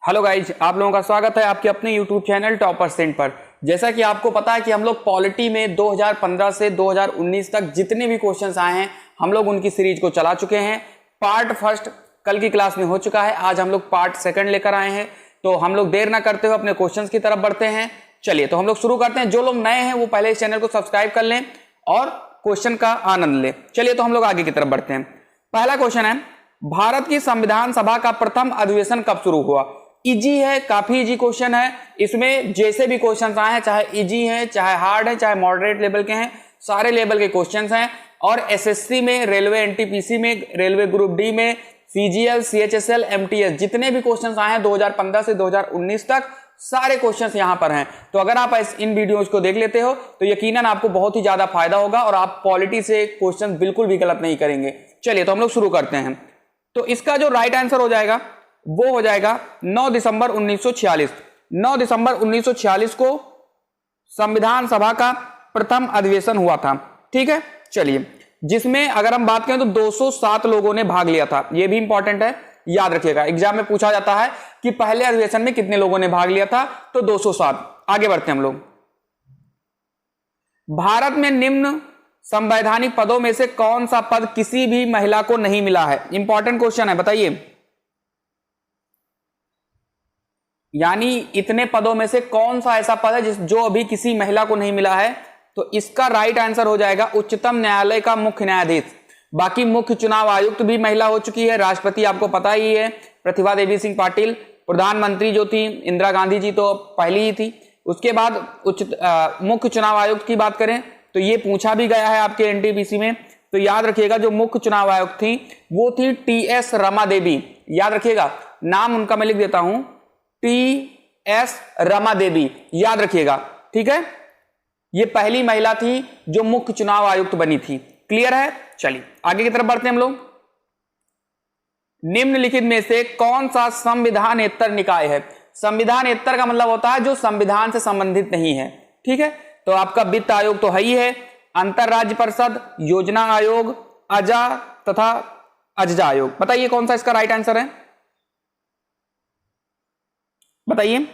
Hello guys, आप लोगों का स्वागत है आपके अपने यूट्यूब चैनल टॉप% पर। जैसा कि आपको पता है कि हम लोग पॉलिटी में 2015 से 2019 तक जितने भी क्वेश्चंस आए हैं हम लोग उनकी सीरीज को चला चुके हैं। पार्ट फर्स्ट कल की क्लास में हो चुका है, आज हम लोग पार्ट सेकंड लेकर आए हैं। तो हम लोग देर ना करते हुए अपने क्वेश्चंस की तरफ बढ़ते हैं। चलिए तो हम लोग शुरू करते हैं। जो लोग नए हैं वो पहले इस चैनल को सब्सक्राइब कर लें और क्वेश्चन का आनंद लें। चलिए तो हम लोग आगे की तरफ बढ़ते हैं। पहला क्वेश्चन है, भारत की संविधान सभा का प्रथम अधिवेशन कब शुरू हुआ? इजी है, काफी इजी क्वेश्चन है। इसमें जैसे भी क्वेश्चंस आए हैं, चाहे इजी हैं, चाहे हार्ड है, चाहे मॉडरेट लेवल के हैं, सारे लेवल के क्वेश्चंस हैं। और एसएससी में, रेलवे एनटीपीसी में, रेलवे ग्रुप डी में, सीजीएल, सीएचएसएल, एमटीएस जितने भी क्वेश्चंस आए हैं 2015 से 2019 तक सारे क्वेश्चंस यहां पर हैं। तो अगर आप इन वीडियोस को देख लेते हो तो यकीनन आपको बहुत ही ज्यादा फायदा होगा और आप पॉलिटी से क्वेश्चन बिल्कुल भी गलत नहीं करेंगे। चलिए तो हम लोग शुरू करते हैं। तो इसका जो राइट आंसर हो जाएगा वो हो जाएगा 9 दिसंबर 1946। 9 दिसंबर 1946 को संविधान सभा का प्रथम अधिवेशन हुआ था। ठीक है, चलिए, जिसमें अगर हम बात करें तो 207 लोगों ने भाग लिया था। यह भी इंपॉर्टेंट है, याद रखिएगा। एग्जाम में पूछा जाता है कि पहले अधिवेशन में कितने लोगों ने भाग लिया था, तो 207। आगे बढ़ते हैं हम लोग। भारत में निम्न संवैधानिक पदों में से कौन सा पद किसी भी महिला को नहीं मिला है? इंपॉर्टेंट क्वेश्चन है, बताइए। यानी इतने पदों में से कौन सा ऐसा पद है जो अभी किसी महिला को नहीं मिला है? तो इसका राइट आंसर हो जाएगा उच्चतम न्यायालय का मुख्य न्यायाधीश। बाकी मुख्य चुनाव आयुक्त भी महिला हो चुकी है, राष्ट्रपति आपको पता ही है प्रतिभा देवी सिंह पाटिल, प्रधानमंत्री जो थी इंदिरा गांधी जी तो पहली ही थी। उसके बाद मुख्य चुनाव आयुक्त की बात करें तो ये पूछा भी गया है आपके एनटीपीसी में। तो याद रखिएगा जो मुख्य चुनाव आयुक्त थी वो थी टीएस रमा देवी। याद रखिएगा, नाम उनका मैं लिख देता हूं, टीएस रमा देवी, याद रखिएगा। ठीक है, ये पहली महिला थी जो मुख्य चुनाव आयुक्त बनी थी। क्लियर है? चलिए आगे की तरफ बढ़ते हैं हम लोग। निम्नलिखित में से कौन सा संविधानेतर निकाय है? संविधानेतर का मतलब होता है जो संविधान से संबंधित नहीं है। ठीक है, तो आपका वित्त आयोग तो है ही है, अंतरराज्य परिषद, योजना आयोग, अजा तथा अजजा आयोग। बताइए कौन सा इसका राइट आंसर है, बताइए।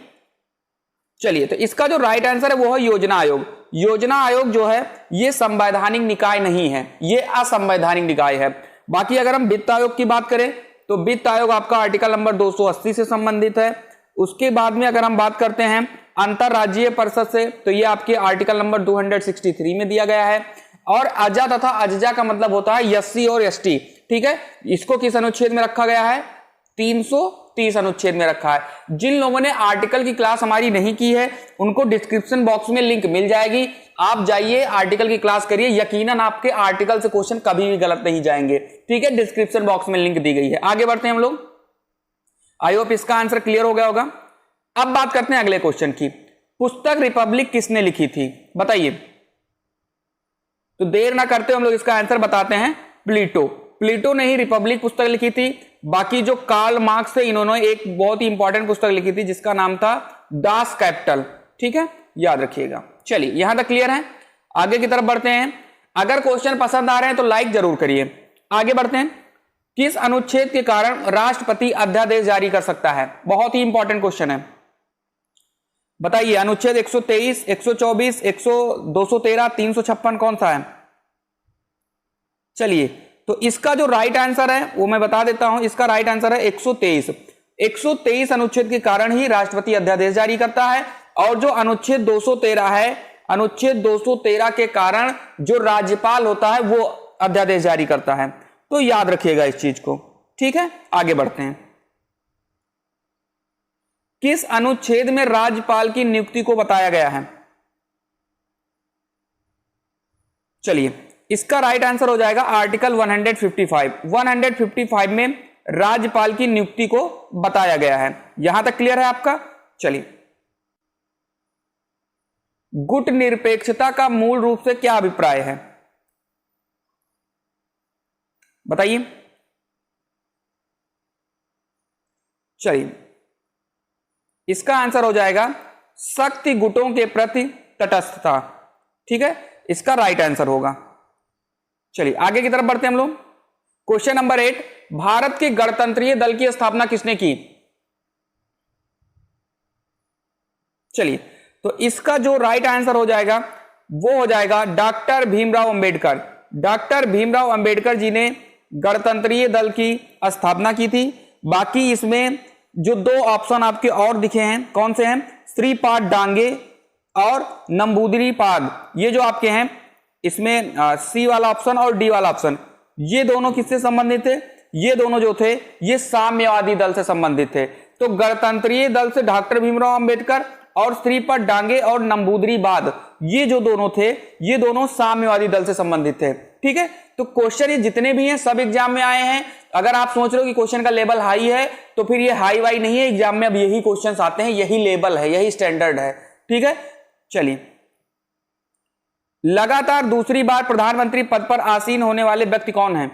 चलिए तो इसका जो राइट आंसर है वो है योजना आयोग। योजना आयोग जो है ये संवैधानिक निकाय नहीं है, ये असंवैधानिक निकाय है। बाकी अगर हम वित्त आयोग की बात करें तो वित्त आयोग आपका आर्टिकल नंबर 280 से संबंधित है। उसके बाद में अगर हम बात करते हैं अंतरराज्यीय परिषद से तो ये आपके आर्टिकल नंबर 263 में दिया गया है। और अजा तथा अजजा का मतलब होता है एससी और एसटी। ठीक है, इसको किस अनुच्छेद में रखा गया है? 330 अनुच्छेद में रखा है। जिन लोगों ने आर्टिकल की क्लास हमारी नहीं की है उनको डिस्क्रिप्शन बॉक्स में लिंक मिल जाएगी, आप जाइए आर्टिकल की क्लास करिए, यकीनन आपके आर्टिकल से क्वेश्चन कभी भी गलत नहीं जाएंगे। ठीक है, डिस्क्रिप्शन बॉक्स में लिंक दी गई है। आगे बढ़ते हैं हम लोग। आई होप इसका आंसर क्लियर हो गया होगा। अब बात करते हैं अगले क्वेश्चन की। पुस्तक रिपब्लिक किसने लिखी थी, बताइए। तो देर ना करते हम लोग इसका आंसर बताते हैं, प्लेटो। प्लेटो ने ही रिपब्लिक पुस्तक लिखी थी। बाकी जो कार्ल मार्क्स थे इन्होंने एक बहुत ही इंपॉर्टेंट पुस्तक लिखी थी जिसका नाम था दास कैपिटल। ठीक है, याद रखिएगा। चलिए यहां तक क्लियर है, आगे की तरफ बढ़ते हैं। अगर क्वेश्चन पसंद आ रहे हैं तो लाइक जरूर करिए। आगे बढ़ते हैं। किस अनुच्छेद के कारण राष्ट्रपति अध्यादेश जारी कर सकता है? बहुत ही इंपॉर्टेंट क्वेश्चन है, बताइए। अनुच्छेद 123, 124, 213, 356 कौन सा है? चलिए तो इसका जो राइट आंसर है वो मैं बता देता हूं। इसका राइट आंसर है 123। 123 अनुच्छेद के कारण ही राष्ट्रपति अध्यादेश जारी करता है। और जो अनुच्छेद 213 है, अनुच्छेद 213 के कारण जो राज्यपाल होता है वो अध्यादेश जारी करता है। तो याद रखिएगा इस चीज को। ठीक है, आगे बढ़ते हैं। किस अनुच्छेद में राज्यपाल की नियुक्ति को बताया गया है? चलिए इसका राइट आंसर हो जाएगा आर्टिकल 155। 155 में राज्यपाल की नियुक्ति को बताया गया है। यहां तक क्लियर है आपका? चलिए, गुट निरपेक्षता का मूल रूप से क्या अभिप्राय है, बताइए। चलिए इसका आंसर हो जाएगा शक्ति गुटों के प्रति तटस्थता। ठीक है, इसका राइट आंसर होगा। चलिए आगे की तरफ बढ़ते हैं हम लोग। क्वेश्चन नंबर 8, भारत के गणतंत्रीय दल की स्थापना किसने की? चलिए, तो इसका जो राइट आंसर हो जाएगा वो हो जाएगा डॉक्टर भीमराव अंबेडकर। डॉक्टर भीमराव अंबेडकर जी ने गणतंत्रीय दल की स्थापना की थी। बाकी इसमें जो दो ऑप्शन आपके और दिखे हैं, कौन से हैं? श्रीपाद डांगे और नंबूदिरीपाद, ये जो आपके हैं इसमें सी वाला ऑप्शन और डी वाला ऑप्शन, ये दोनों किससे संबंधित थे? ये दोनों जो थे ये साम्यवादी दल से संबंधित थे। तो गणतंत्रीय दल से डॉक्टर भीमराव अंबेडकर और श्रीपाद डांगे और नंबूदिरीपाद, ये जो दोनों थे ये दोनों साम्यवादी दल से संबंधित थे। ठीक है, तो क्वेश्चन ये जितने भी हैं सब एग्जाम में आए हैं। अगर आप सोच रहे हो कि क्वेश्चन का लेवल हाई है तो फिर ये हाई वाई नहीं है, एग्जाम में अब यही क्वेश्चन आते हैं, यही लेवल है, यही स्टैंडर्ड है। ठीक है, चलिए, लगातार दूसरी बार प्रधानमंत्री पद पर आसीन होने वाले व्यक्ति कौन हैं?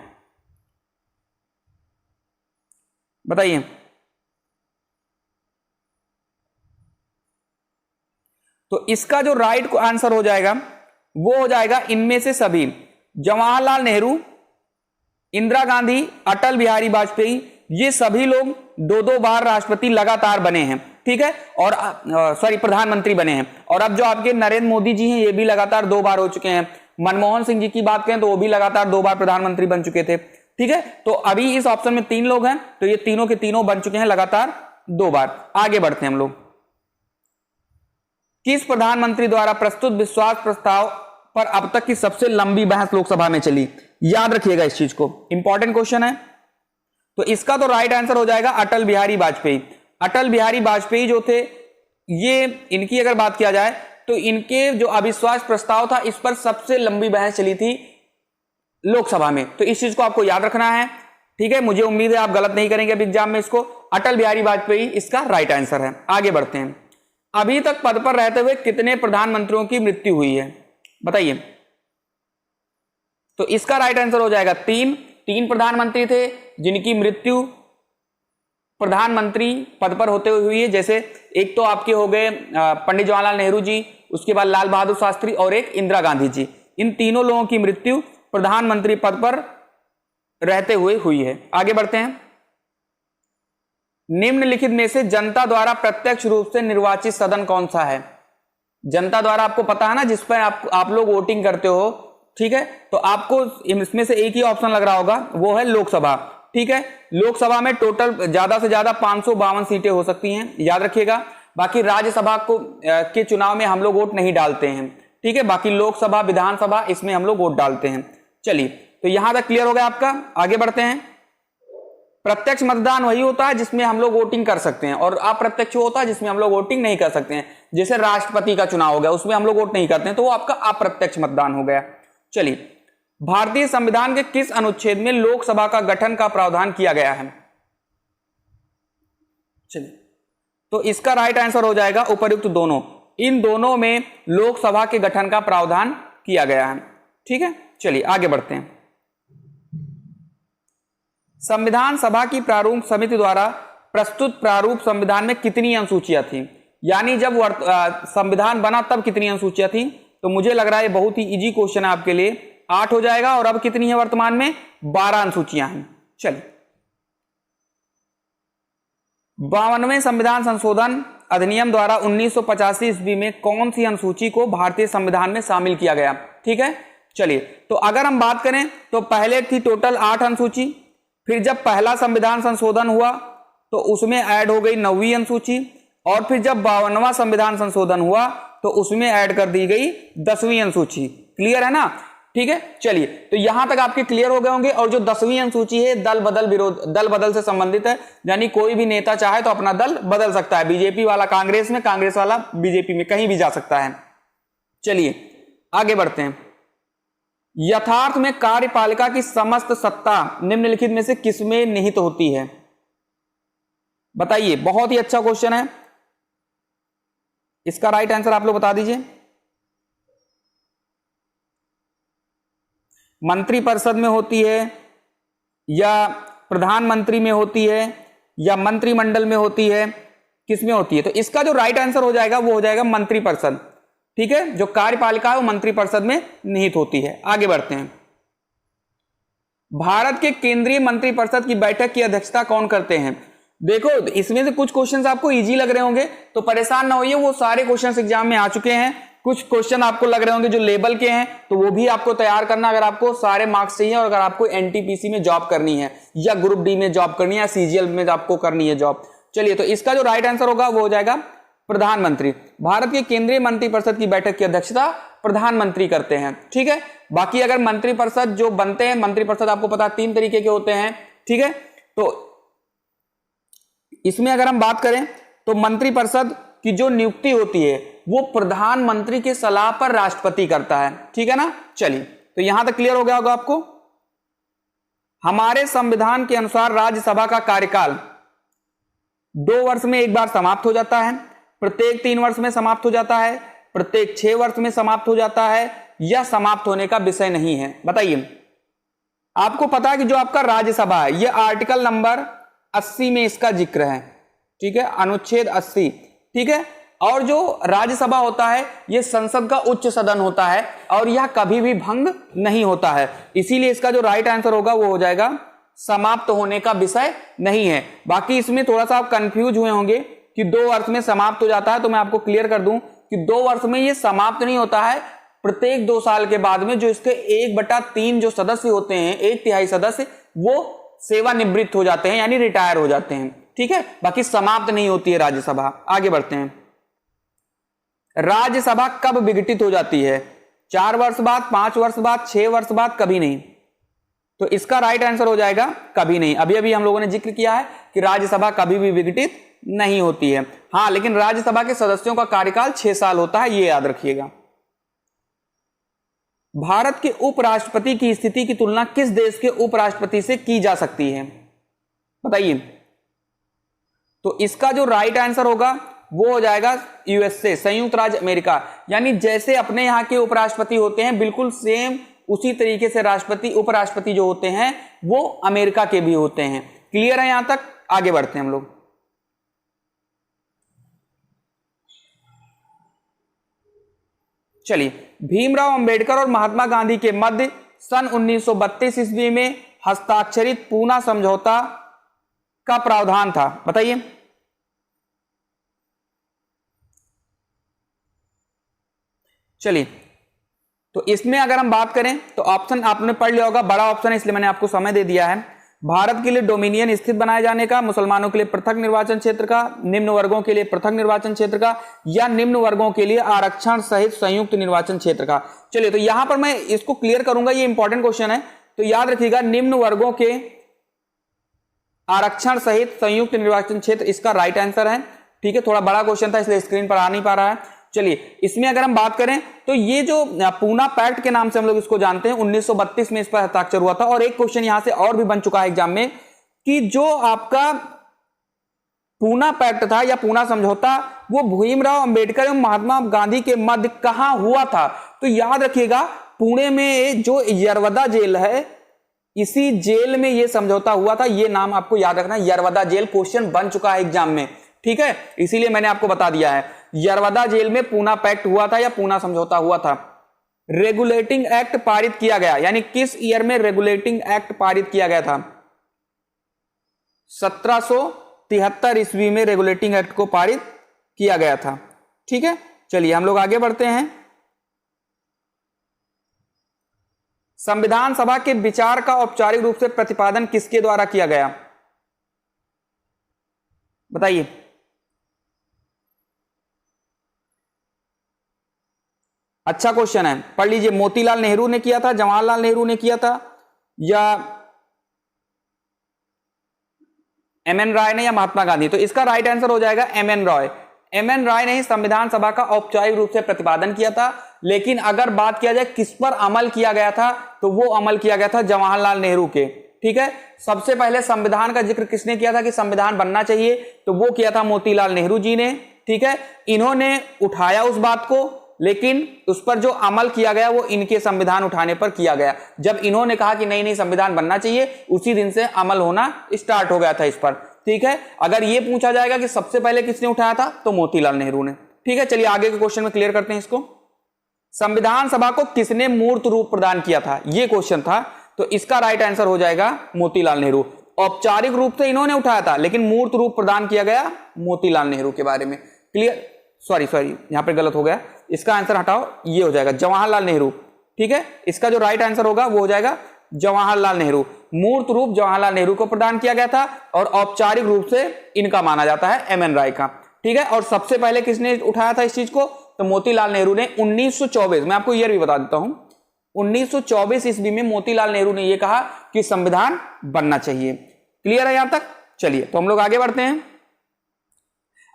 बताइए। तो इसका जो राइट आंसर हो जाएगा वो हो जाएगा इनमें से सभी। जवाहरलाल नेहरू, इंदिरा गांधी, अटल बिहारी वाजपेयी, ये सभी लोग दो दो बार राष्ट्रपति लगातार बने हैं। ठीक है, और प्रधानमंत्री बने हैं। और अब जो आपके नरेंद्र मोदी जी हैं ये भी लगातार 2 बार हो चुके हैं। मनमोहन सिंह जी की बात करें तो वो भी लगातार 2 बार प्रधानमंत्री बन चुके थे। ठीक है, तो अभी इस ऑप्शन में 3 लोग हैं, तो ये तीनों के तीनों बन चुके हैं लगातार 2 बार। आगे बढ़ते हैं हम लोग। किस प्रधानमंत्री द्वारा प्रस्तुत विश्वास प्रस्ताव पर अब तक की सबसे लंबी बहस लोकसभा में चली? याद रखिएगा इस चीज को, इंपॉर्टेंट क्वेश्चन है। तो इसका तो राइट आंसर हो जाएगा अटल बिहारी वाजपेयी। अटल बिहारी वाजपेयी जो थे ये, इनकी अगर बात किया जाए तो इनके जो अविश्वास प्रस्ताव था इस पर सबसे लंबी बहस चली थी लोकसभा में। तो इस चीज को आपको याद रखना है। ठीक है, मुझे उम्मीद है आप गलत नहीं करेंगे अब एग्जाम में इसको। अटल बिहारी वाजपेयी इसका राइट आंसर है। आगे बढ़ते हैं। अभी तक पद पर रहते हुए कितने प्रधानमंत्रियों की मृत्यु हुई है? बताइए। तो इसका राइट आंसर हो जाएगा 3 प्रधानमंत्री थे जिनकी मृत्यु प्रधानमंत्री पद पर होते हुए हुई है। जैसे एक तो आपके हो गए पंडित जवाहरलाल नेहरू जी, उसके बाद लाल बहादुर शास्त्री और एक इंदिरा गांधी जी। इन तीनों लोगों की मृत्यु प्रधानमंत्री पद पर रहते हुए हुई है। आगे बढ़ते हैं। निम्नलिखित में से जनता द्वारा प्रत्यक्ष रूप से निर्वाचित सदन कौन सा है? जनता द्वारा आपको पता है ना, जिस पर आप लोग वोटिंग करते हो। ठीक है, तो आपको इसमें से एक ही ऑप्शन लग रहा होगा, वो है लोकसभा। ठीक है, लोकसभा में टोटल ज्यादा से ज्यादा 552 सीटें हो सकती हैं, याद रखिएगा। बाकी राज्यसभा को के चुनाव में हम लोग वोट नहीं डालते हैं। ठीक है, बाकी लोकसभा, विधानसभा, इसमें हम लोग वोट डालते हैं। चलिए, तो यहां तक क्लियर हो गया आपका। आगे बढ़ते हैं। प्रत्यक्ष मतदान वही होता है जिसमें हम लोग वोटिंग कर सकते हैं, और अप्रत्यक्ष होता है जिसमें हम लोग वोटिंग नहीं कर सकते हैं। जैसे राष्ट्रपति का चुनाव हो गया, उसमें हम लोग वोट नहीं करते हैं, तो वो आपका अप्रत्यक्ष मतदान हो गया। चलिए, भारतीय संविधान के किस अनुच्छेद में लोकसभा का गठन का प्रावधान किया गया है? चलिए, तो इसका राइट आंसर हो जाएगा उपर्युक्त दोनों। इन दोनों में लोकसभा के गठन का प्रावधान किया गया है। ठीक है, चलिए आगे बढ़ते हैं। संविधान सभा की प्रारूप समिति द्वारा प्रस्तुत प्रारूप संविधान में कितनी अनुसूचियां थी? यानी जब संविधान बना तब कितनी अनुसूचियां थी? तो मुझे लग रहा है बहुत ही इजी क्वेश्चन है आपके लिए। 8 हो जाएगा, और अब कितनी है वर्तमान में? 12 अनुसूचियां हैं। चलिए, 52वें संविधान संशोधन अधिनियम द्वारा 1985 ईस्वी में कौन सी अनुसूची को भारतीय संविधान में शामिल किया गया? ठीक है, चलिए, तो अगर हम बात करें तो पहले थी टोटल 8 अनुसूची, फिर जब पहला संविधान संशोधन हुआ तो उसमें ऐड हो गई 9वीं अनुसूची, और फिर जब 52वां संविधान संशोधन हुआ तो उसमें ऐड कर दी गई 10वीं अनुसूची। क्लियर है ना? ठीक है, चलिए, तो यहां तक आपके क्लियर हो गए होंगे। और जो 10वीं अनुसूची है दल बदल से संबंधित है, यानी कोई भी नेता चाहे तो अपना दल बदल सकता है। बीजेपी वाला कांग्रेस में, कांग्रेस वाला बीजेपी में, कहीं भी जा सकता है। चलिए आगे बढ़ते हैं। यथार्थ में कार्यपालिका की समस्त सत्ता निम्नलिखित में से किसमें निहित होती है? बताइए, बहुत ही अच्छा क्वेश्चन है। इसका राइट आंसर आप लोग बता दीजिए। मंत्रिपरिषद में होती है, या प्रधानमंत्री में होती है, या मंत्रिमंडल में होती है, किसमें होती है? तो इसका जो राइट आंसर हो जाएगा वो हो जाएगा मंत्रिपरिषद। ठीक है, जो कार्यपालिका है वो मंत्रिपरिषद में निहित होती है। आगे बढ़ते हैं। भारत के केंद्रीय मंत्रिपरिषद की बैठक की अध्यक्षता कौन करते हैं? देखो इसमें से कुछ क्वेश्चंस आपको इजी लग रहे होंगे तो परेशान ना होइए, वो सारे क्वेश्चंस एग्जाम में आ चुके हैं। कुछ क्वेश्चन आपको लग रहे होंगे जो लेवल के हैं तो वो भी आपको तैयार करना, अगर आपको सारे मार्क्स चाहिए और अगर आपको एनटीपीसी में जॉब करनी है या ग्रुप डी में जॉब करनी है या सीजीएल में आपको करनी है जॉब। चलिए, तो इसका जो राइट आंसर होगा वो हो जाएगा प्रधानमंत्री। भारत के केंद्रीय मंत्रिपरिषद की बैठक की अध्यक्षता प्रधानमंत्री करते हैं। ठीक है, बाकी अगर मंत्रिपरिषद जो बनते हैं, मंत्रिपरिषद आपको पता 3 तरीके के होते हैं। ठीक है, तो इसमें अगर हम बात करें तो मंत्रिपरिषद की जो नियुक्ति होती है वो प्रधानमंत्री के सलाह पर राष्ट्रपति करता है। ठीक है ना। चलिए, तो यहां तक क्लियर हो गया होगा आपको। हमारे संविधान के अनुसार राज्यसभा का कार्यकाल 2 वर्ष में एक बार समाप्त हो जाता है, प्रत्येक 3 वर्ष में समाप्त हो जाता है, प्रत्येक 6 वर्ष में समाप्त हो जाता है, या समाप्त होने का विषय नहीं है। बताइए, आपको पता है कि जो आपका राज्यसभा है ये आर्टिकल नंबर 80 में इसका जिक्र है। ठीक है, अनुच्छेद 80। ठीक है, और जो राज्यसभा होता है ये संसद का उच्च सदन होता है और यह कभी भी भंग नहीं होता है। इसीलिए इसका जो राइट आंसर होगा वो हो जाएगा समाप्त होने का विषय नहीं है। बाकी इसमें थोड़ा सा आप कंफ्यूज हुए होंगे कि 2 वर्ष में समाप्त हो जाता है, तो मैं आपको क्लियर कर दूं कि 2 वर्ष में ये समाप्त नहीं होता है। प्रत्येक 2 साल के बाद में जो इसके 1/3 जो सदस्य होते हैं, 1/3 सदस्य, वो सेवानिवृत्त हो जाते हैं, यानी रिटायर हो जाते हैं। ठीक है, बाकी समाप्त नहीं होती है राज्यसभा। आगे बढ़ते हैं। राज्यसभा कब विघटित हो जाती है? 4 वर्ष बाद, 5 वर्ष बाद, 6 वर्ष बाद, कभी नहीं। तो इसका राइट आंसर हो जाएगा कभी नहीं। अभी अभी हम लोगों ने जिक्र किया है कि राज्यसभा कभी भी विघटित नहीं होती है। हां, लेकिन राज्यसभा के सदस्यों का कार्यकाल 6 साल होता है, ये याद रखिएगा। भारत के उपराष्ट्रपति की स्थिति की तुलना किस देश के उपराष्ट्रपति से की जा सकती है? बताइए। तो इसका जो राइट आंसर होगा वो हो जाएगा यूएसए, संयुक्त राज्य अमेरिका। यानी जैसे अपने यहां के उपराष्ट्रपति होते हैं बिल्कुल सेम उसी तरीके से राष्ट्रपति, उपराष्ट्रपति जो होते हैं वो अमेरिका के भी होते हैं। क्लियर है यहां तक? आगे बढ़ते हैं हम लोग। चलिए, भीमराव अंबेडकर और महात्मा गांधी के मध्य सन 1932 ईस्वी में हस्ताक्षरित पूना समझौता का प्रावधान था। बताइए। चलिए, तो इसमें अगर हम बात करें तो ऑप्शन आपने पढ़ लिया होगा, बड़ा ऑप्शन है इसलिए मैंने आपको समय दे दिया है। भारत के लिए डोमिनियन स्थित बनाए जाने का, मुसलमानों के लिए पृथक निर्वाचन क्षेत्र का, निम्न वर्गों के लिए पृथक निर्वाचन क्षेत्र का, या निम्न वर्गों के लिए आरक्षण सहित संयुक्त निर्वाचन क्षेत्र का। चलिए, तो यहां पर मैं इसको क्लियर करूंगा, ये इंपॉर्टेंट क्वेश्चन है तो याद रखिएगा। निम्न वर्गों के आरक्षण सहित संयुक्त निर्वाचन क्षेत्र इसका राइट आंसर है। ठीक है, थोड़ा बड़ा क्वेश्चन था इसलिए स्क्रीन पर आ नहीं पा रहा है। चलिए, इसमें अगर हम बात करें तो ये जो पूना पैक्ट के नाम से हम लोग इसको जानते हैं, 1932 में इस पर हस्ताक्षर हुआ था। और एक क्वेश्चन यहां से और भी बन चुका है एग्जाम में कि जो आपका पूना पैक्ट था या पूना समझौता वो भीमराव अंबेडकर एवं महात्मा गांधी के मध्य कहां हुआ था? तो याद रखिएगा, पुणे में जो यरवदा जेल है इसी जेल में ये समझौता हुआ था। ये नाम आपको याद रखना, यरवदा जेल। क्वेश्चन बन चुका है एग्जाम में। ठीक है, इसीलिए मैंने आपको बता दिया है, यरवदा जेल में पूना पैक्ट हुआ था या पूना समझौता हुआ था। रेगुलेटिंग एक्ट पारित किया गया, यानी किस ईयर में रेगुलेटिंग एक्ट पारित किया गया था? 1773 ईस्वी में रेगुलेटिंग एक्ट को पारित किया गया था। ठीक है, चलिए हम लोग आगे बढ़ते हैं। संविधान सभा के विचार का औपचारिक रूप से प्रतिपादन किसके द्वारा किया गया? बताइए। अच्छा क्वेश्चन है, पढ़ लीजिए। मोतीलाल नेहरू ने किया था, जवाहरलाल नेहरू ने किया था, या एमएन राय ने, या महात्मा गांधी? तो इसका राइट आंसर हो जाएगा एमएन रॉय। एमएन राय ने ही संविधान सभा का औपचारिक रूप से प्रतिपादन किया था। लेकिन अगर बात किया जाए किस पर अमल किया गया था तो वो अमल किया गया था जवाहरलाल नेहरू के। ठीक है, सबसे पहले संविधान का जिक्र किसने किया था कि संविधान बनना चाहिए? तो वो किया था मोतीलाल नेहरू जी ने। ठीक है, इन्होंने उठाया उस बात को, लेकिन उस पर जो अमल किया गया वो इनके संविधान उठाने पर किया गया। जब इन्होंने कहा कि नहीं नहीं संविधान बनना चाहिए, उसी दिन से अमल होना स्टार्ट हो गया था इस पर। ठीक है, अगर ये पूछा जाएगा कि सबसे पहले किसने उठाया था तो मोतीलाल नेहरू ने। ठीक है, चलिए आगे के क्वेश्चन में क्लियर करते हैं इसको। संविधान सभा को किसने मूर्त रूप प्रदान किया था? ये क्वेश्चन था, तो इसका राइट आंसर हो जाएगा मोतीलाल नेहरू। औपचारिक रूप से इन्होंने उठाया था, लेकिन मूर्त रूप प्रदान किया गया मोतीलाल नेहरू के बारे में। क्लियर, सॉरी यहां पर गलत हो गया, इसका आंसर हटाओ, ये हो जाएगा जवाहरलाल नेहरू। ठीक है, इसका जो राइट आंसर होगा वो हो जाएगा जवाहरलाल नेहरू। मूर्त रूप जवाहरलाल नेहरू को प्रदान किया गया था और औपचारिक रूप से इनका माना जाता है एम एन राय का। ठीक है, और सबसे पहले किसने उठाया था इस चीज को, तो मोतीलाल नेहरू ने 1924, मैं आपको ईयर भी बता देता हूं, 1924 ईस्वी में मोतीलाल नेहरू ने यह कहा कि संविधान बनना चाहिए। क्लियर है यहां तक? चलिए तो हम लोग आगे बढ़ते हैं।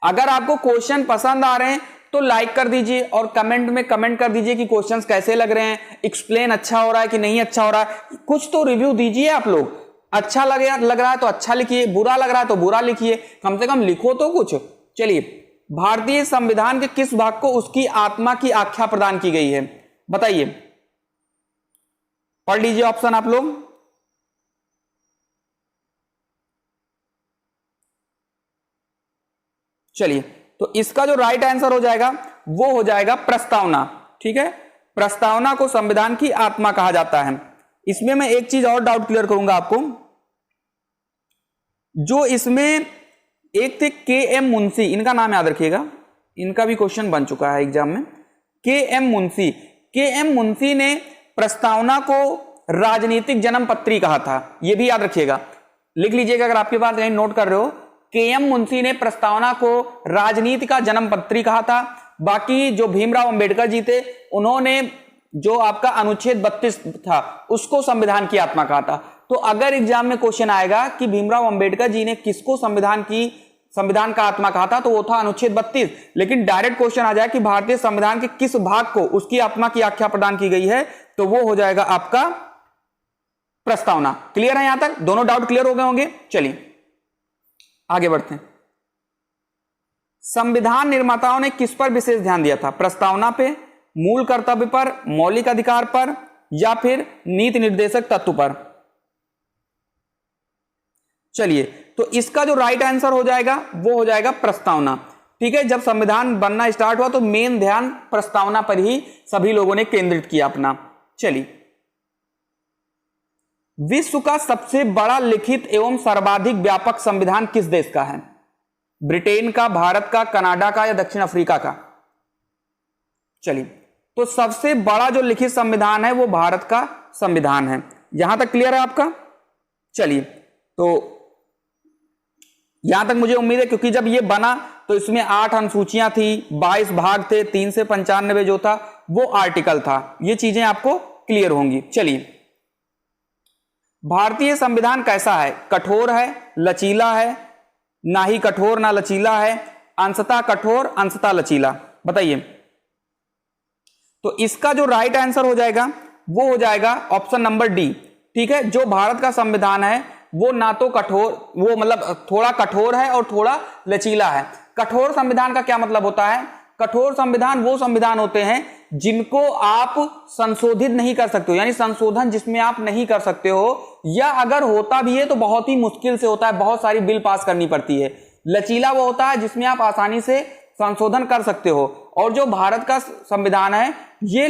अगर आपको क्वेश्चन पसंद आ रहे हैं तो लाइक कर दीजिए और कमेंट में कमेंट कर दीजिए कि क्वेश्चंस कैसे लग रहे हैं, एक्सप्लेन अच्छा हो रहा है कि नहीं अच्छा हो रहा है, कुछ तो रिव्यू दीजिए आप लोग। अच्छा लग रहा है तो अच्छा लिखिए, बुरा लग रहा है तो बुरा लिखिए, कम से कम लिखो तो कुछ। चलिए, भारतीय संविधान के किस भाग को उसकी आत्मा की आख्या प्रदान की गई है, बताइए, पढ़ लीजिए ऑप्शन आप लोग। चलिए, तो इसका जो राइट आंसर हो जाएगा वो हो जाएगा प्रस्तावना। ठीक है, प्रस्तावना को संविधान की आत्मा कहा जाता है। इसमें मैं एक चीज और डाउट क्लियर करूंगा आपको, जो इसमें एक थे के एम मुंशी, इनका नाम याद रखिएगा, इनका भी क्वेश्चन बन चुका है एग्जाम में। के एम मुंशी ने प्रस्तावना को राजनीतिक जन्म पत्री कहा था, यह भी याद रखिएगा, लिख लीजिएगा अगर आपके पास कहीं नोट कर रहे हो। के एम मुंशी ने प्रस्तावना को राजनीति का जन्म पत्री कहा था। बाकी जो भीमराव अंबेडकर जी थे, उन्होंने जो आपका अनुच्छेद 32 था उसको संविधान की आत्मा कहा था। तो अगर एग्जाम में क्वेश्चन आएगा कि भीमराव अंबेडकर जी ने किसको संविधान का आत्मा कहा था, तो वो था अनुच्छेद 32। लेकिन डायरेक्ट क्वेश्चन आ जाए कि भारतीय संविधान के किस भाग को उसकी आत्मा की आख्या प्रदान की गई है, तो वो हो जाएगा आपका प्रस्तावना। क्लियर है यहां तक? दोनों डाउट क्लियर हो गए होंगे। चलिए आगे बढ़ते हैं। संविधान निर्माताओं ने किस पर विशेष ध्यान दिया था, प्रस्तावना पे, मूल कर्तव्य पर, मौलिक अधिकार पर, या फिर नीति निर्देशक तत्व पर? चलिए, तो इसका जो राइट आंसर हो जाएगा वो हो जाएगा प्रस्तावना। ठीक है, जब संविधान बनना स्टार्ट हुआ तो मेन ध्यान प्रस्तावना पर ही सभी लोगों ने केंद्रित किया अपना। चलिए, विश्व का सबसे बड़ा लिखित एवं सर्वाधिक व्यापक संविधान किस देश का है, ब्रिटेन का, भारत का, कनाडा का, या दक्षिण अफ्रीका का? चलिए, तो सबसे बड़ा जो लिखित संविधान है वो भारत का संविधान है। यहां तक क्लियर है आपका? चलिए, तो यहां तक मुझे उम्मीद है, क्योंकि जब ये बना तो इसमें 8 अनुसूचियां थी, 22 भाग थे, 3 से 95 जो था वो आर्टिकल था। ये चीजें आपको क्लियर होंगी। चलिए, भारतीय संविधान कैसा है, कठोर है, लचीला है, ना ही कठोर ना लचीला है, अंशतः कठोर अंशतः लचीला? बताइए। तो इसका जो राइट आंसर हो जाएगा वो हो जाएगा ऑप्शन नंबर डी। ठीक है, जो भारत का संविधान है वो ना तो कठोर, वो मतलब थोड़ा कठोर है और थोड़ा लचीला है। कठोर संविधान का क्या मतलब होता है? कठोर संविधान वो संविधान होते हैं जिनको आप संशोधित नहीं कर सकते हो, यानी संशोधन जिसमें आप नहीं कर सकते हो, या अगर होता भी है तो बहुत ही मुश्किल से होता है, बहुत सारी बिल पास करनी पड़ती है। लचीला वो होता है जिसमें आप आसानी से संशोधन कर सकते हो। और जो भारत का संविधान है ये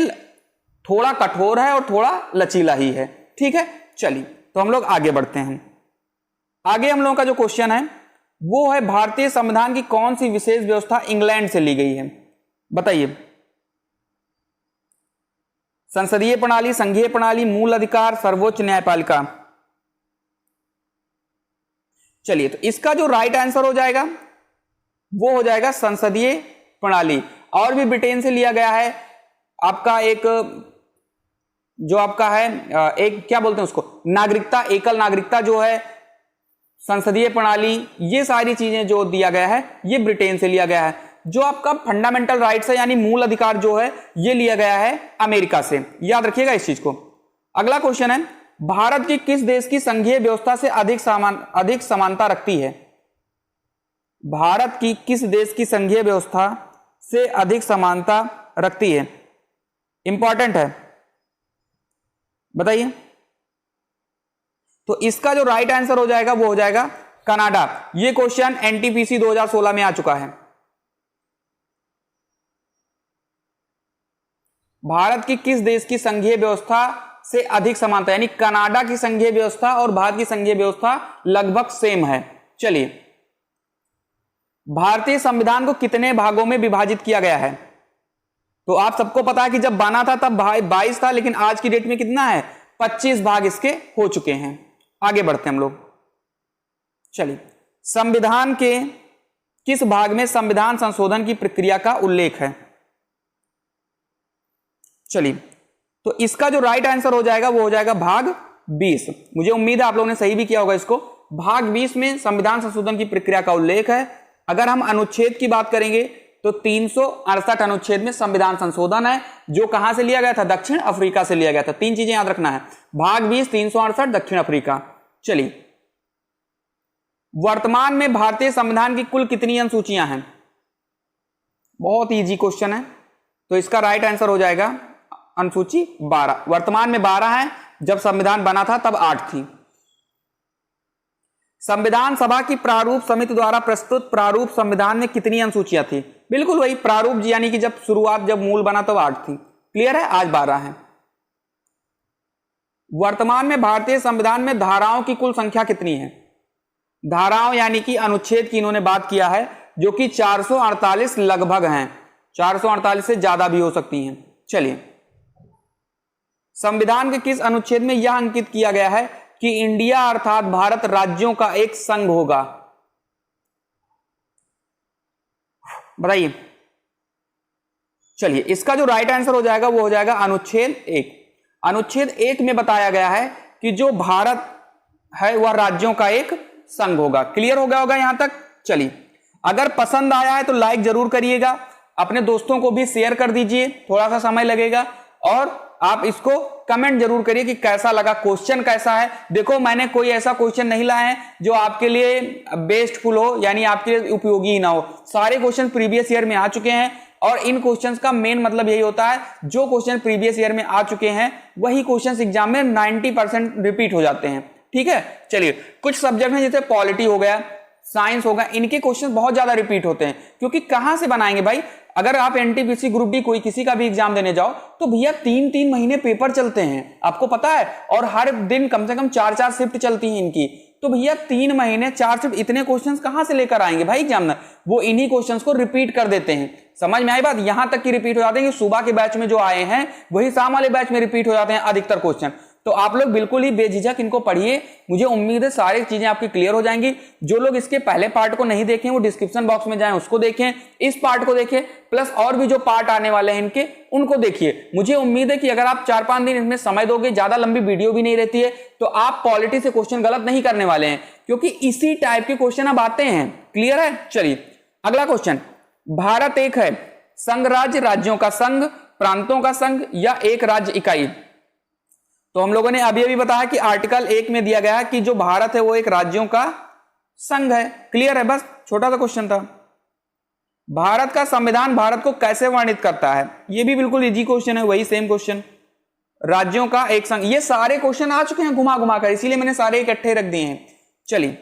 थोड़ा कठोर है और थोड़ा लचीला ही है। ठीक है, चलिए तो हम लोग आगे बढ़ते हैं। आगे हम लोगों का जो क्वेश्चन है वो है, भारतीय संविधान की कौन सी विशेष व्यवस्था इंग्लैंड से ली गई है? बताइए। संसदीय प्रणाली, संघीय प्रणाली, मूल अधिकार, सर्वोच्च न्यायपालिका? चलिए, तो इसका जो राइट आंसर हो जाएगा वो हो जाएगा संसदीय प्रणाली। और भी ब्रिटेन से लिया गया है आपका एक, जो आपका है एक क्या बोलते हैं उसको, नागरिकता, एकल नागरिकता जो है, संसदीय प्रणाली, ये सारी चीजें जो दिया गया है ये ब्रिटेन से लिया गया है। जो आपका फंडामेंटल राइट्स है यानी मूल अधिकार जो है ये लिया गया है अमेरिका से। याद रखिएगा इस चीज को। अगला क्वेश्चन है, भारत की किस देश की संघीय व्यवस्था से अधिक समानता रखती है? भारत की किस देश की संघीय व्यवस्था से अधिक समानता रखती है? इंपॉर्टेंट है, बताइए। तो इसका जो राइट आंसर हो जाएगा वो हो जाएगा कनाडा। ये क्वेश्चन एनटीपीसी 2016 में आ चुका है। भारत की किस देश की संघीय व्यवस्था से अधिक समानता, यानी कनाडा की संघीय व्यवस्था और भारत की संघीय व्यवस्था लगभग सेम है। चलिए, भारतीय संविधान को कितने भागों में विभाजित किया गया है? तो आप सबको पता है कि जब बना था तब 22 था, लेकिन आज की डेट में कितना है? 25 भाग इसके हो चुके हैं। आगे बढ़ते हैं हम लोग। चलिए, संविधान के किस भाग में संविधान संशोधन की प्रक्रिया का उल्लेख है? चलिए, तो इसका जो राइट आंसर हो जाएगा वो हो जाएगा भाग 20। मुझे उम्मीद है आप लोगों ने सही भी किया होगा इसको। भाग 20 में संविधान संशोधन की प्रक्रिया का उल्लेख है। अगर हम अनुच्छेद की बात करेंगे तो 368 अनुच्छेद में संविधान संशोधन है, जो कहां से लिया गया था? दक्षिण अफ्रीका से लिया गया था। 3 चीजें याद रखना है, भाग 20, 368, दक्षिण अफ्रीका। चलिए, वर्तमान में भारतीय संविधान की कुल कितनी अनुसूचियां हैं? बहुत इजी क्वेश्चन है, तो इसका राइट आंसर हो जाएगा अनुसूची 12। वर्तमान में 12 है, जब संविधान बना था तब 8 थी। संविधान सभा की प्रारूप समिति द्वारा प्रस्तुत प्रारूप संविधान में कितनी अनुसूचियां थी? बिल्कुल वही प्रारूप, यानी कि जब शुरुआत, जब मूल बना तब 8 थी। क्लियर है? आज 12 है। वर्तमान में भारतीय संविधान में धाराओं की कुल संख्या कितनी है? धाराओं यानी कि अनुच्छेद की इन्होंने बात किया है, जो कि 448 लगभग हैं। 448 से ज्यादा भी हो सकती हैं। चलिए, संविधान के किस अनुच्छेद में यह अंकित किया गया है कि इंडिया अर्थात भारत राज्यों का एक संघ होगा? बताइए। चलिए, इसका जो राइट आंसर हो जाएगा वो हो जाएगा अनुच्छेद 1। अनुच्छेद 1 में बताया गया है कि जो भारत है वह राज्यों का एक संघ होगा। क्लियर हो गया होगा यहां तक? चलिए, अगर पसंद आया है तो लाइक जरूर करिएगा, अपने दोस्तों को भी शेयर कर दीजिए, थोड़ा सा समय लगेगा, और आप इसको कमेंट जरूर करिए कि कैसा लगा, क्वेश्चन कैसा है। देखो, मैंने कोई ऐसा क्वेश्चन नहीं लाया है जो आपके लिए बेस्टफुल हो, यानी आपके लिए उपयोगी ही ना हो। सारे क्वेश्चन प्रीवियस ईयर में आ चुके हैं, और इन क्वेश्चंस का मेन मतलब यही होता है, जो क्वेश्चन प्रीवियस ईयर में आ चुके हैं वही क्वेश्चंस एग्जाम में 90% रिपीट हो जाते हैं। ठीक है? चलिए, कुछ सब्जेक्ट हैं जैसे पॉलिटी हो गया, साइंस होगा, इनके क्वेश्चन बहुत ज्यादा रिपीट होते हैं, क्योंकि कहां से बनाएंगे भाई? अगर आप एनटीपीसी ग्रुप डी कोई किसी का भी एग्जाम देने जाओ तो भैया 3-3 महीने पेपर चलते हैं, आपको पता है, और हर दिन कम से कम 4-4 शिफ्ट चलती हैं इनकी। तो भैया 3 महीने 4 शिफ्ट, इतने क्वेश्चंस कहां से लेकर आएंगे भाई एग्जामिनर? वो इन्हीं क्वेश्चंस को रिपीट कर देते हैं। समझ में आई बात? यहां तक की रिपीट हो जाते हैं कि सुबह के बैच में जो आए हैं वही शाम वाले बैच में रिपीट हो जाते हैं अधिकतर क्वेश्चन। तो आप लोग बिल्कुल ही बेझिझक इनको पढ़िए, मुझे उम्मीद है सारी चीजें आपकी क्लियर हो जाएंगी। जो लोग इसके पहले पार्ट को नहीं देखें वो डिस्क्रिप्शन बॉक्स में जाएं, उसको देखें, इस पार्ट को देखें, प्लस और भी जो पार्ट आने वाले हैं इनके, उनको देखिए। मुझे उम्मीद है कि अगर आप 4-5 दिन इसमें समय दोगे, ज्यादा लंबी वीडियो भी नहीं रहती है, तो आप पॉलिटी से क्वेश्चन गलत नहीं करने वाले हैं, क्योंकि इसी टाइप के क्वेश्चन अब आते हैं। क्लियर है? चलिए, अगला क्वेश्चन, भारत एक है, संघ राज्य, राज्यों का संघ, प्रांतों का संघ, या एक राज्य इकाई? तो हम लोगों ने अभी अभी बताया कि आर्टिकल 1 में दिया गया है कि जो भारत है वो एक राज्यों का संघ है। क्लियर है? बस छोटा सा क्वेश्चन था। भारत का संविधान भारत को कैसे वर्णित करता है? ये भी बिल्कुल इजी क्वेश्चन है, वही सेम क्वेश्चन, राज्यों का एक संघ। ये सारे क्वेश्चन आ चुके हैं घुमा घुमा कर, इसीलिए मैंने सारे इकट्ठे रख दिए हैं। चलिए,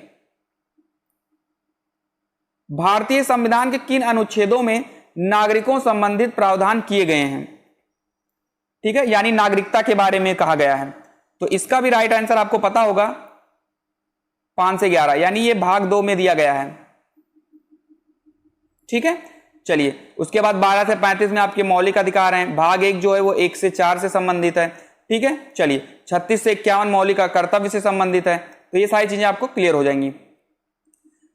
भारतीय संविधान के किन अनुच्छेदों में नागरिकों संबंधित प्रावधान किए गए हैं? ठीक है, यानी नागरिकता के बारे में कहा गया है। तो इसका भी राइट आंसर आपको पता होगा, 5 से 11, यानी ये भाग 2 में दिया गया है। ठीक है? चलिए, उसके बाद 12 से 35 में आपके मौलिक अधिकार हैं। भाग 1 जो है वो 1 से 4 से संबंधित है। ठीक है? चलिए, 36 से 51 मौलिक कर्तव्य से संबंधित है। तो ये सारी चीजें आपको क्लियर हो जाएंगी।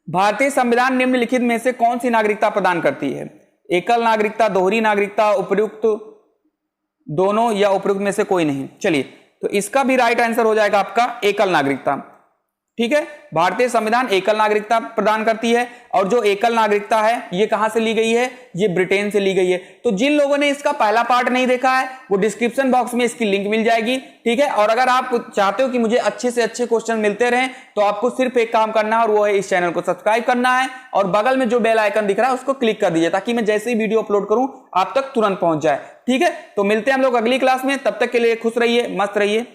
भारतीय संविधान निम्नलिखित में से कौन सी नागरिकता प्रदान करती है? एकल नागरिकता, दोहरी नागरिकता, उपयुक्त दोनों, या उपयुक्त में से कोई नहीं? चलिए, तो इसका भी राइट आंसर हो जाएगा आपका एकल नागरिकता। ठीक है, भारतीय संविधान एकल नागरिकता प्रदान करती है, और जो एकल नागरिकता है ये कहां से ली गई है? ये ब्रिटेन से ली गई है। तो जिन लोगों ने इसका पहला पार्ट नहीं देखा है वो डिस्क्रिप्शन बॉक्स में इसकी लिंक मिल जाएगी। ठीक है, और अगर आप चाहते हो कि मुझे अच्छे से अच्छे क्वेश्चन मिलते रहें तो आपको सिर्फ एक काम करना है, और वो है इस चैनल को सब्सक्राइब करना है, और बगल में जो बेल आइकन दिख रहा है उसको क्लिक कर दीजिए, ताकि मैं जैसे ही वीडियो अपलोड करूं आप तक तुरंत पहुंच जाए। ठीक है, तो मिलते हैं हम लोग अगली क्लास में, तब तक के लिए खुश रहिए, मस्त रहिए।